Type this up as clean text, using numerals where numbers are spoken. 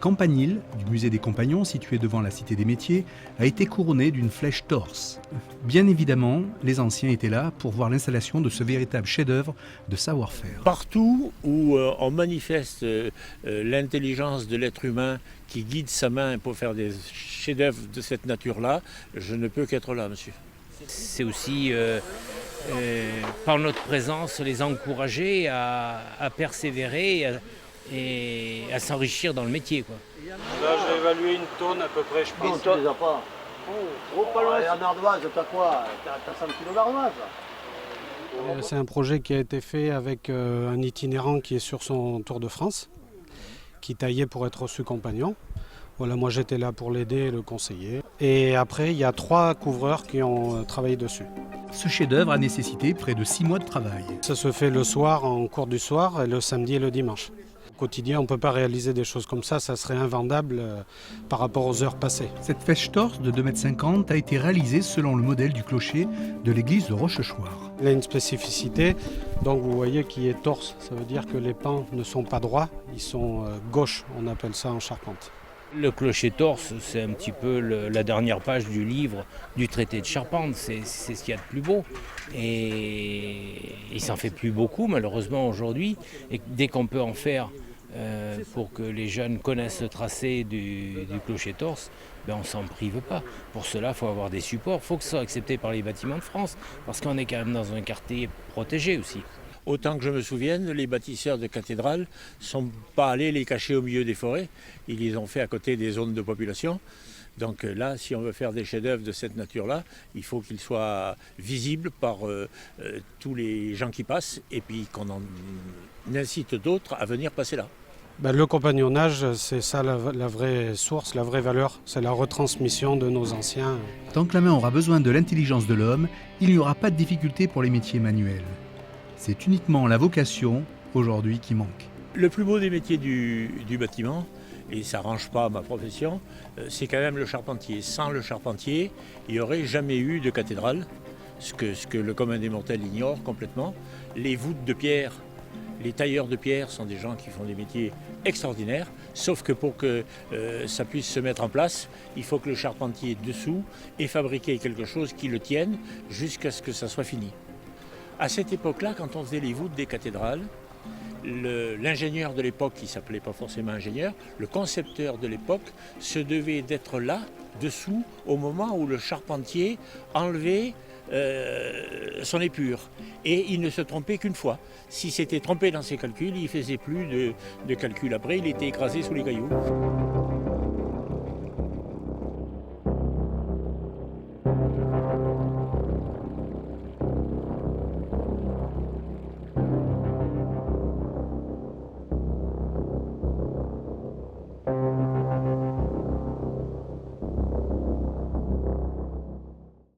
campanile du musée des Compagnons, situé devant la Cité des Métiers, a été couronné d'une flèche torse. Bien évidemment, les anciens étaient là pour voir l'installation de ce véritable chef-d'œuvre de savoir-faire. Partout où on manifeste l'intelligence de l'être humain qui guide sa main pour faire des chefs-d'œuvre de cette nature-là, je ne peux qu'être là, monsieur. C'est aussi par notre présence les encourager à persévérer et à s'enrichir dans le métier, quoi. Là, j'ai évalué une tonne à peu près, je pense. Non, tu les as pas. Pas loin. En ardoise, t'as quoi? T'as 100 kilos d'ardoise. C'est un projet qui a été fait avec un itinérant qui est sur son Tour de France, qui taillait pour être reçu compagnon. Voilà, moi j'étais là pour l'aider et le conseiller. Et après, il y a 3 couvreurs qui ont travaillé dessus. Ce chef-d'œuvre a nécessité près de 6 mois de travail. Ça se fait le soir, en cours du soir, et le samedi et le dimanche. Au quotidien, on ne peut pas réaliser des choses comme ça serait invendable par rapport aux heures passées. Cette flèche torse de 2,50 m a été réalisée selon le modèle du clocher de l'église de Rochechouart. Il a une spécificité, donc vous voyez qu'il est torse. Ça veut dire que les pans ne sont pas droits, ils sont gauches, on appelle ça en charpente. Le clocher torse, c'est un petit peu la dernière page du livre du traité de charpente, c'est ce qu'il y a de plus beau. Et il s'en fait plus beaucoup malheureusement aujourd'hui. Et dès qu'on peut en faire pour que les jeunes connaissent le tracé du clocher torse, ben on ne s'en prive pas. Pour cela, il faut avoir des supports, il faut que ce soit accepté par les bâtiments de France, parce qu'on est quand même dans un quartier protégé aussi. Autant que je me souvienne, les bâtisseurs de cathédrales ne sont pas allés les cacher au milieu des forêts. Ils les ont fait à côté des zones de population. Donc là, si on veut faire des chefs-d'œuvre de cette nature-là, il faut qu'ils soient visibles par tous les gens qui passent et puis qu'on en incite d'autres à venir passer là. Le compagnonnage, c'est ça la vraie source, la vraie valeur. C'est la retransmission de nos anciens. Tant que la main aura besoin de l'intelligence de l'homme, il n'y aura pas de difficulté pour les métiers manuels. C'est uniquement la vocation, aujourd'hui, qui manque. Le plus beau des métiers du bâtiment, et ça n'arrange pas ma profession, c'est quand même le charpentier. Sans le charpentier, il n'y aurait jamais eu de cathédrale, ce que le commun des mortels ignore complètement. Les voûtes de pierre, les tailleurs de pierre sont des gens qui font des métiers extraordinaires, sauf que pour que ça puisse se mettre en place, il faut que le charpentier dessous ait fabriqué quelque chose qui le tienne jusqu'à ce que ça soit fini. À cette époque-là, quand on faisait les voûtes des cathédrales, l'ingénieur de l'époque, qui ne s'appelait pas forcément ingénieur, le concepteur de l'époque, se devait d'être là, dessous, au moment où le charpentier enlevait son épure. Et il ne se trompait qu'une fois. S'il s'était trompé dans ses calculs, il ne faisait plus de calculs après, il était écrasé sous les cailloux.